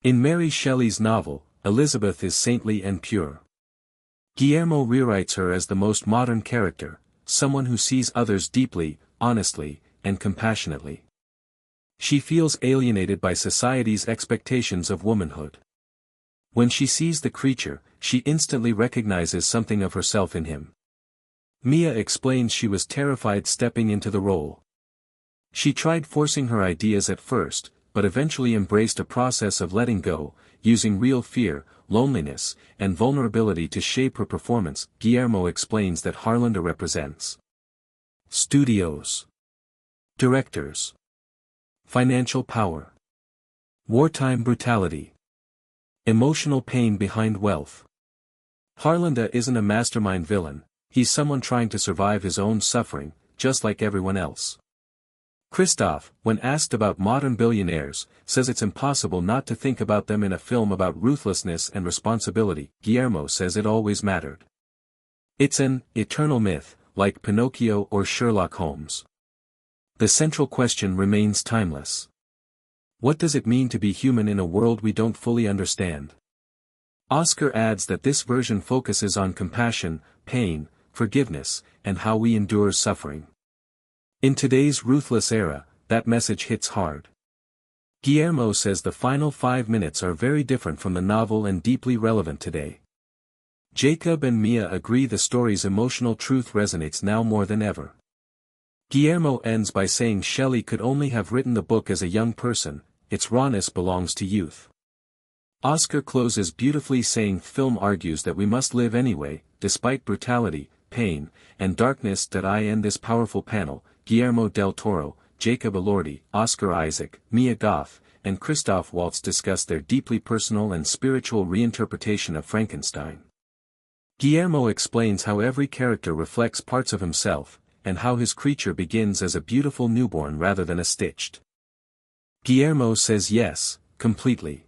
In Mary Shelley's novel, Elizabeth is saintly and pure. Guillermo rewrites her as the most modern character, someone who sees others deeply, honestly, and compassionately. She feels alienated by society's expectations of womanhood. When she sees the creature, she instantly recognizes something of herself in him. Mia explains she was terrified stepping into the role. She tried forcing her ideas at first, but eventually embraced a process of letting go, using real fear, loneliness, and vulnerability to shape her performance. Guillermo explains that Harlinda represents studios, directors, financial power, wartime brutality, emotional pain behind wealth. Harlinda isn't a mastermind villain, he's someone trying to survive his own suffering, just like everyone else. Christoph, when asked about modern billionaires, says it's impossible not to think about them in a film about ruthlessness and responsibility. Guillermo says it always mattered. It's an eternal myth, like Pinocchio or Sherlock Holmes. The central question remains timeless. What does it mean to be human in a world we don't fully understand? Oscar adds that this version focuses on compassion, pain, forgiveness, and how we endure suffering. In today's ruthless era, that message hits hard. Guillermo says the final 5 minutes are very different from the novel and deeply relevant today. Jacob and Mia agree the story's emotional truth resonates now more than ever. Guillermo ends by saying Shelley could only have written the book as a young person, its rawness belongs to youth. Oscar closes beautifully saying film argues that we must live anyway, despite brutality, pain, and darkness. That I end this powerful panel. Guillermo del Toro, Jacob Elordi, Oscar Isaac, Mia Goth, and Christoph Waltz discuss their deeply personal and spiritual reinterpretation of Frankenstein. Guillermo explains how every character reflects parts of himself, and how his creature begins as a beautiful newborn rather than a stitched. Guillermo says yes, completely.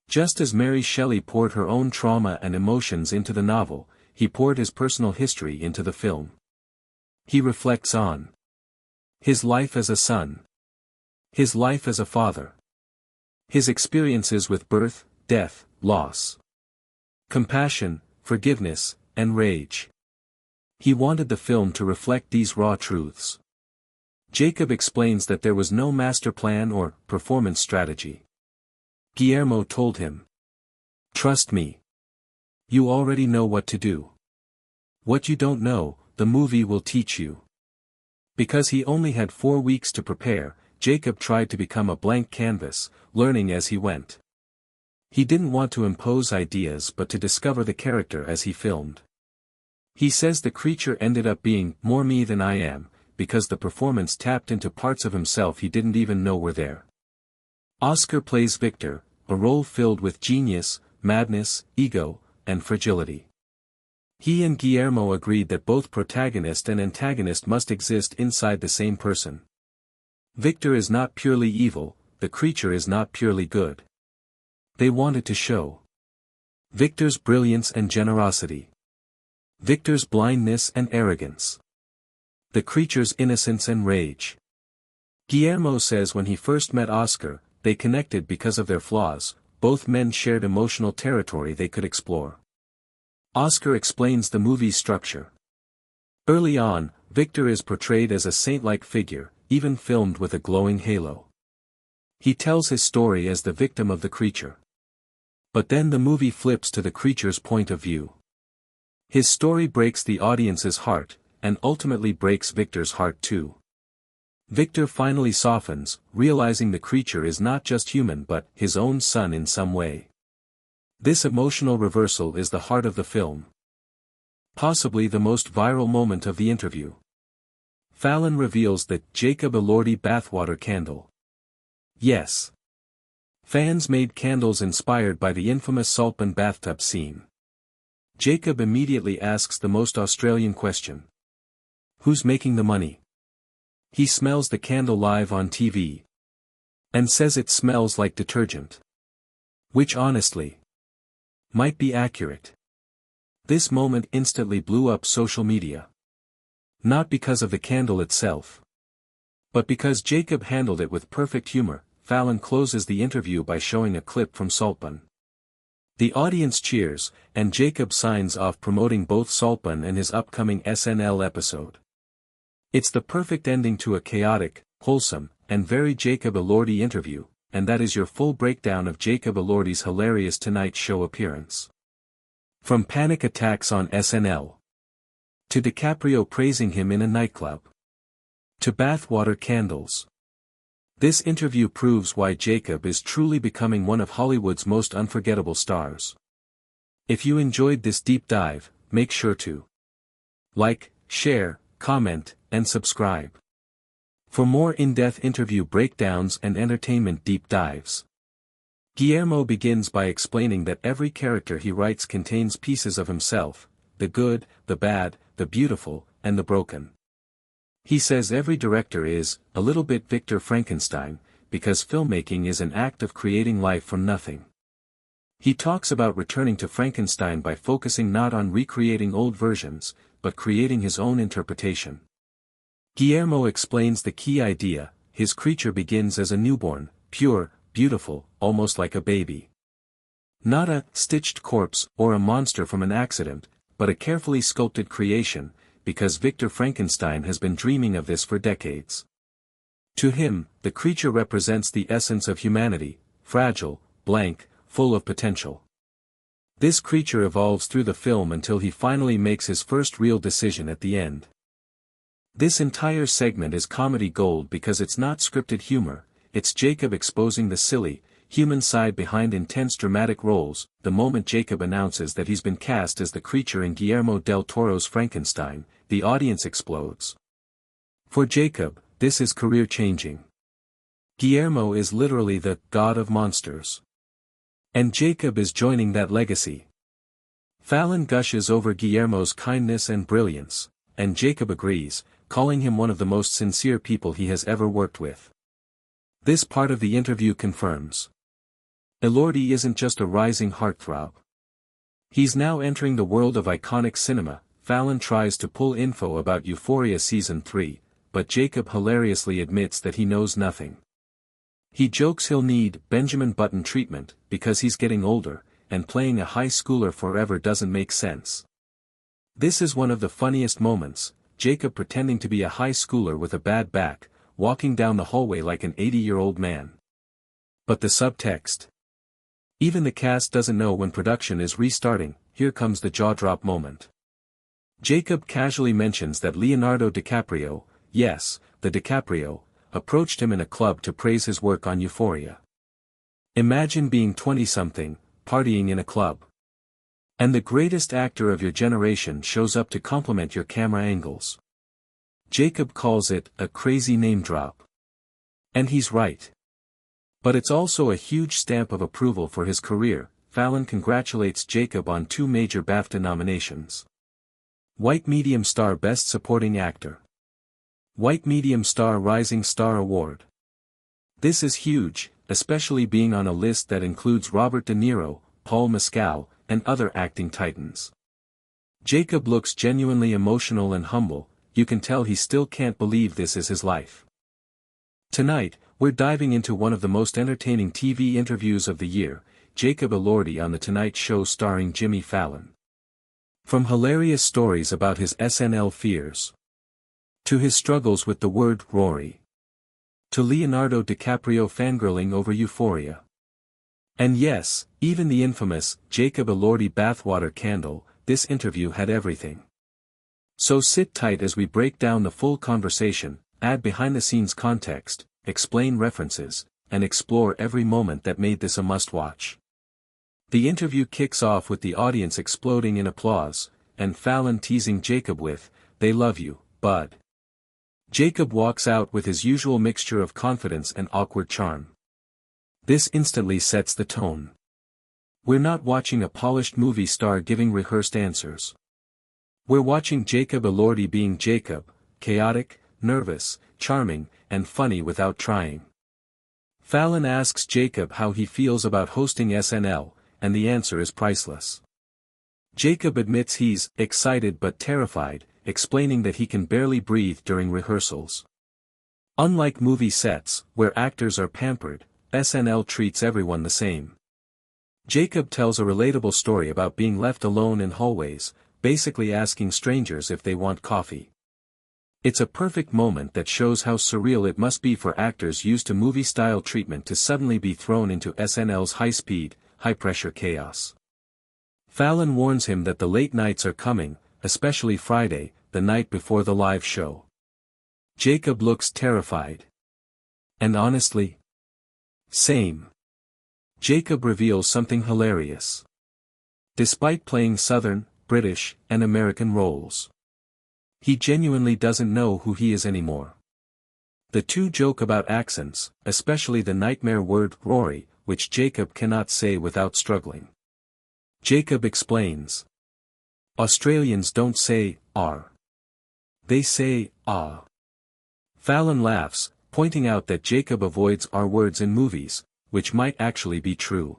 Just as Mary Shelley poured her own trauma and emotions into the novel, he poured his personal history into the film. He reflects on his life as a son, his life as a father, his experiences with birth, death, loss, compassion, forgiveness, and rage. He wanted the film to reflect these raw truths. Jacob explains that there was no master plan or performance strategy. Guillermo told him, "Trust me. You already know what to do. What you don't know, the movie will teach you." Because he only had 4 weeks to prepare, Jacob tried to become a blank canvas, learning as he went. He didn't want to impose ideas but to discover the character as he filmed. He says the creature ended up being more me than I am, because the performance tapped into parts of himself he didn't even know were there. Oscar plays Victor, a role filled with genius, madness, ego, and fragility. He and Guillermo agreed that both protagonist and antagonist must exist inside the same person. Victor is not purely evil, the creature is not purely good. They wanted to show Victor's brilliance and generosity, Victor's blindness and arrogance, the creature's innocence and rage. Guillermo says when he first met Oscar, they connected because of their flaws, both men shared emotional territory they could explore. Oscar explains the movie's structure. Early on, Victor is portrayed as a saint-like figure, even filmed with a glowing halo. He tells his story as the victim of the creature. But then the movie flips to the creature's point of view. His story breaks the audience's heart, and ultimately breaks Victor's heart too. Victor finally softens, realizing the creature is not just human but his own son in some way. This emotional reversal is the heart of the film. Possibly the most viral moment of the interview. Fallon reveals that Jacob Elordi bathwater candle. Yes. Fans made candles inspired by the infamous Saltburn bathtub scene. Jacob immediately asks the most Australian question. Who's making the money? He smells the candle live on TV. And says it smells like detergent. Which honestly might be accurate. This moment instantly blew up social media. Not because of the candle itself, but because Jacob handled it with perfect humor. Fallon closes the interview by showing a clip from Saltburn. The audience cheers, and Jacob signs off promoting both Saltburn and his upcoming SNL episode. It's the perfect ending to a chaotic, wholesome, and very Jacob Elordi interview, and that is your full breakdown of Jacob Elordi's hilarious Tonight Show appearance. From panic attacks on SNL, to DiCaprio praising him in a nightclub, to bathwater candles. This interview proves why Jacob is truly becoming one of Hollywood's most unforgettable stars. If you enjoyed this deep dive, make sure to like, share, comment, and subscribe. For more in-depth interview breakdowns and entertainment deep dives. Guillermo begins by explaining that every character he writes contains pieces of himself, the good, the bad, the beautiful, and the broken. He says every director is, a little bit Victor Frankenstein, because filmmaking is an act of creating life from nothing. He talks about returning to Frankenstein by focusing not on recreating old versions, but creating his own interpretation. Guillermo explains the key idea: his creature begins as a newborn, pure, beautiful, almost like a baby. Not a stitched corpse or a monster from an accident, but a carefully sculpted creation, because Victor Frankenstein has been dreaming of this for decades. To him, the creature represents the essence of humanity, fragile, blank, full of potential. This creature evolves through the film until he finally makes his first real decision at the end. This entire segment is comedy gold because it's not scripted humor, it's Jacob exposing the silly, human side behind intense dramatic roles. The moment Jacob announces that he's been cast as the creature in Guillermo del Toro's Frankenstein, the audience explodes. For Jacob, this is career-changing. Guillermo is literally the god of monsters. And Jacob is joining that legacy. Fallon gushes over Guillermo's kindness and brilliance, and Jacob agrees, calling him one of the most sincere people he has ever worked with. This part of the interview confirms Elordi isn't just a rising heartthrob. He's now entering the world of iconic cinema. Fallon tries to pull info about Euphoria Season 3, but Jacob hilariously admits that he knows nothing. He jokes he'll need Benjamin Button treatment because he's getting older, and playing a high schooler forever doesn't make sense. This is one of the funniest moments, Jacob pretending to be a high schooler with a bad back, walking down the hallway like an 80-year-old man. But the subtext. Even the cast doesn't know when production is restarting. Here comes the jaw-drop moment. Jacob casually mentions that Leonardo DiCaprio, yes, the DiCaprio, approached him in a club to praise his work on Euphoria. Imagine being 20-something, partying in a club. And the greatest actor of your generation shows up to compliment your camera angles. Jacob calls it a crazy name drop. And he's right. But it's also a huge stamp of approval for his career. Fallon congratulates Jacob on 2 major BAFTA nominations. White Medium Star Best Supporting Actor. White Medium Star Rising Star Award. This is huge, especially being on a list that includes Robert De Niro, Paul Mescal, and other acting titans. Jacob looks genuinely emotional and humble. You can tell he still can't believe this is his life. Tonight, we're diving into one of the most entertaining TV interviews of the year, Jacob Elordi on The Tonight Show starring Jimmy Fallon. From hilarious stories about his SNL fears, to his struggles with the word Rory, to Leonardo DiCaprio fangirling over Euphoria. And yes, even the infamous Jacob Elordi bathwater candle, this interview had everything. So sit tight as we break down the full conversation, add behind-the-scenes context, explain references, and explore every moment that made this a must-watch. The interview kicks off with the audience exploding in applause, and Fallon teasing Jacob with, "They love you, bud." Jacob walks out with his usual mixture of confidence and awkward charm. This instantly sets the tone. We're not watching a polished movie star giving rehearsed answers. We're watching Jacob Elordi being Jacob, chaotic, nervous, charming, and funny without trying. Fallon asks Jacob how he feels about hosting SNL, and the answer is priceless. Jacob admits he's excited but terrified, explaining that he can barely breathe during rehearsals. Unlike movie sets, where actors are pampered, SNL treats everyone the same. Jacob tells a relatable story about being left alone in hallways, basically asking strangers if they want coffee. It's a perfect moment that shows how surreal it must be for actors used to movie-style treatment to suddenly be thrown into SNL's high-speed, high-pressure chaos. Fallon warns him that the late nights are coming, especially Friday, the night before the live show. Jacob looks terrified. And honestly? Same. Jacob reveals something hilarious. Despite playing Southern, British, and American roles, he genuinely doesn't know who he is anymore. The two joke about accents, especially the nightmare word Rory, which Jacob cannot say without struggling. Jacob explains. Australians don't say R. They say ah. Fallon laughs, pointing out that Jacob avoids R words in movies, which might actually be true.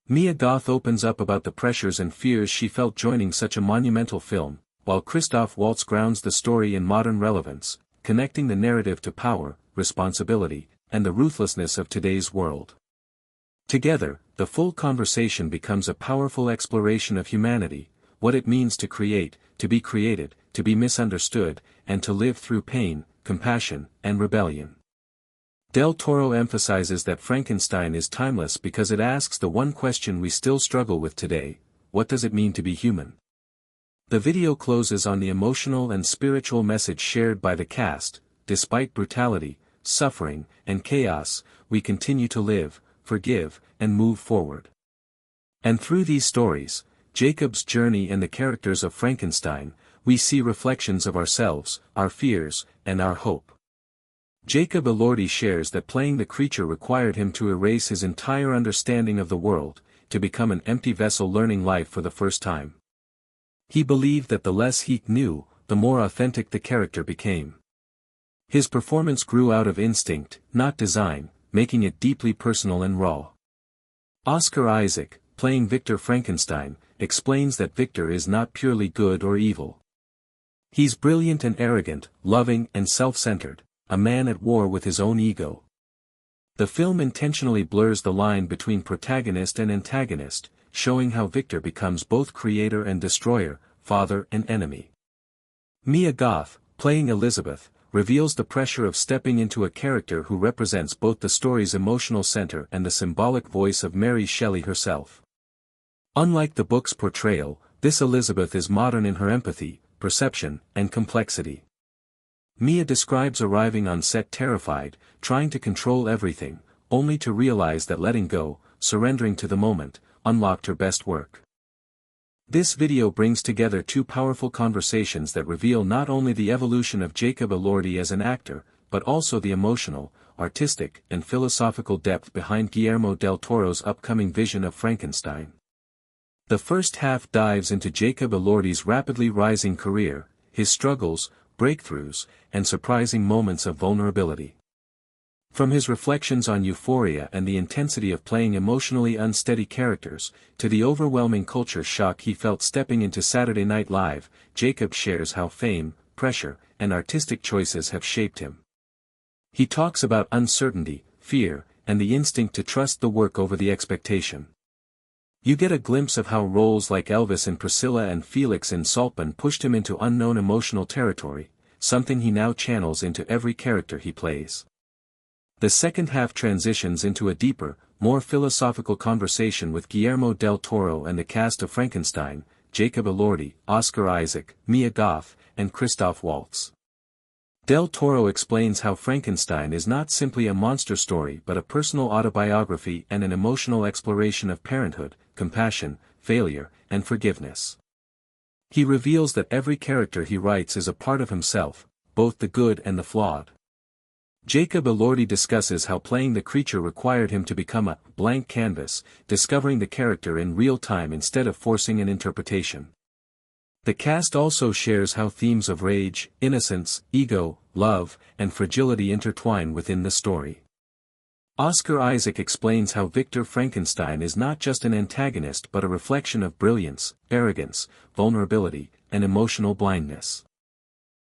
Mia Goth opens up about the pressures and fears she felt joining such a monumental film, while Christoph Waltz grounds the story in modern relevance, connecting the narrative to power, responsibility, and the ruthlessness of today's world. Together, the full conversation becomes a powerful exploration of humanity, what it means to create, to be created, to be misunderstood, and to live through pain, compassion, and rebellion. Del Toro emphasizes that Frankenstein is timeless because it asks the one question we still struggle with today: what does it mean to be human? The video closes on the emotional and spiritual message shared by the cast: despite brutality, suffering, and chaos, we continue to live, forgive, and move forward. And through these stories, Jacob's journey and the characters of Frankenstein, we see reflections of ourselves, our fears, and our hope. Jacob Elordi shares that playing the creature required him to erase his entire understanding of the world, to become an empty vessel learning life for the first time. He believed that the less he knew, the more authentic the character became. His performance grew out of instinct, not design, making it deeply personal and raw. Oscar Isaac, playing Victor Frankenstein, explains that Victor is not purely good or evil. He's brilliant and arrogant, loving and self-centered, a man at war with his own ego. The film intentionally blurs the line between protagonist and antagonist, showing how Victor becomes both creator and destroyer, father and enemy. Mia Goth, playing Elizabeth, reveals the pressure of stepping into a character who represents both the story's emotional center and the symbolic voice of Mary Shelley herself. Unlike the book's portrayal, this Elizabeth is modern in her empathy, perception, and complexity. Mia describes arriving on set terrified, trying to control everything, only to realize that letting go, surrendering to the moment, unlocked her best work. This video brings together two powerful conversations that reveal not only the evolution of Jacob Elordi as an actor, but also the emotional, artistic, and philosophical depth behind Guillermo del Toro's upcoming vision of Frankenstein. The first half dives into Jacob Elordi's rapidly rising career, his struggles, breakthroughs, and surprising moments of vulnerability. From his reflections on Euphoria and the intensity of playing emotionally unsteady characters, to the overwhelming culture shock he felt stepping into Saturday Night Live, Jacob shares how fame, pressure, and artistic choices have shaped him. He talks about uncertainty, fear, and the instinct to trust the work over the expectation. You get a glimpse of how roles like Elvis in Priscilla and Felix in Saltburn pushed him into unknown emotional territory, something he now channels into every character he plays. The second half transitions into a deeper, more philosophical conversation with Guillermo del Toro and the cast of Frankenstein, Jacob Elordi, Oscar Isaac, Mia Goth, and Christoph Waltz. Del Toro explains how Frankenstein is not simply a monster story but a personal autobiography and an emotional exploration of parenthood, compassion, failure, and forgiveness. He reveals that every character he writes is a part of himself, both the good and the flawed. Jacob Elordi discusses how playing the creature required him to become a blank canvas, discovering the character in real time instead of forcing an interpretation. The cast also shares how themes of rage, innocence, ego, love, and fragility intertwine within the story. Oscar Isaac explains how Victor Frankenstein is not just an antagonist but a reflection of brilliance, arrogance, vulnerability, and emotional blindness.